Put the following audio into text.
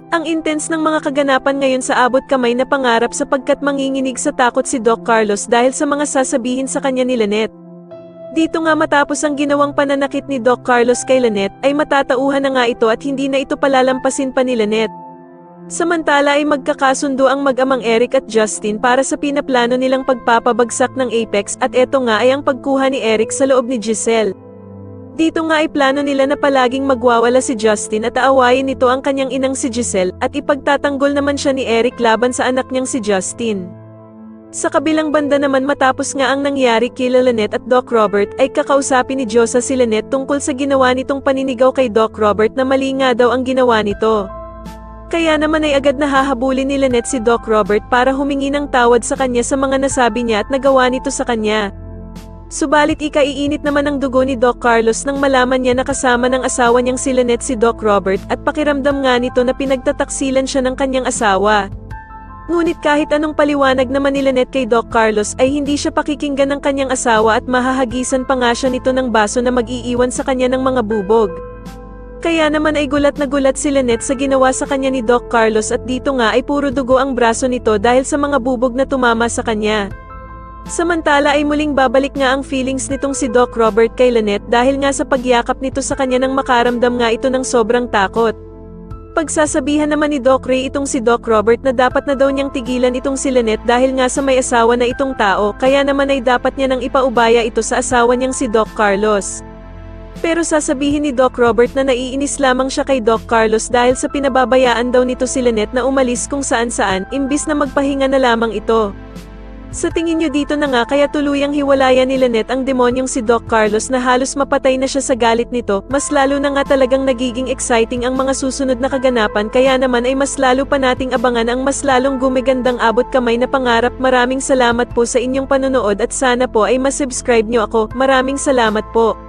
Ang intense ng mga kaganapan ngayon sa abot kamay na pangarap sapagkat manginginig sa takot si Doc Carlos dahil sa mga sasabihin sa kanya ni Lynette. Dito nga matapos ang ginawang pananakit ni Doc Carlos kay Lynette ay matatauhan na nga ito at hindi na ito palalampasin pa ni Lynette. Samantala ay magkakasundo ang mag-amang Eric at Justin para sa pinaplano nilang pagpapabagsak ng Apex at eto nga ay ang pagkuha ni Eric sa loob ni Giselle. Dito nga ay plano nila na palaging magwawala si Justin at aawayin nito ang kanyang inang si Giselle at ipagtatanggol naman siya ni Eric laban sa anak niyang si Justin. Sa kabilang banda naman matapos nga ang nangyari kila Lynette at Doc Robert ay kakausapin ni Josa si Lynette tungkol sa ginawa nitong paninigaw kay Doc Robert na mali nga daw ang ginawa nito. Kaya naman ay agad na hahabulin ni Lynette si Doc Robert para humingi ng tawad sa kanya sa mga nasabi niya at nagawa nito sa kanya. Subalit ikaiinit naman ang dugo ni Doc Carlos nang malaman niya na kasama ng asawa niyang si Lynette si Doc Robert at pakiramdam nga nito na pinagtataksilan siya ng kanyang asawa. Ngunit kahit anong paliwanag naman ni Lynette kay Doc Carlos ay hindi siya pakikinggan ng kanyang asawa at mahahagisan pa nga siya nito ng baso na mag-iiwan sa kanya ng mga bubog. Kaya naman ay gulat na gulat si Lynette sa ginawa sa kanya ni Doc Carlos at dito nga ay puro dugo ang braso nito dahil sa mga bubog na tumama sa kanya. Samantala ay muling babalik nga ang feelings nitong si Doc Robert kay Lynette dahil nga sa pagyakap nito sa kanya nang makaramdam nga ito ng sobrang takot. Pagsasabihan naman ni Doc Ray itong si Doc Robert na dapat na daw niyang tigilan itong si Lynette dahil nga sa may asawa na itong tao kaya naman ay dapat niya nang ipaubaya ito sa asawa niyang si Doc Carlos. Pero sasabihin ni Doc Robert na naiinis lamang siya kay Doc Carlos dahil sa pinababayaan daw nito si Lynette na umalis kung saan-saan imbis na magpahinga na lamang ito. Sa tingin nyo dito na nga kaya tuluyang hiwalayan ni Lynette ang demonyong si Doc Carlos na halos mapatay na siya sa galit nito, mas lalo na nga talagang nagiging exciting ang mga susunod na kaganapan kaya naman ay mas lalo pa nating abangan ang mas lalong gumigandang abot kamay na pangarap. Maraming salamat po sa inyong panonood at sana po ay masubscribe nyo ako. Maraming salamat po.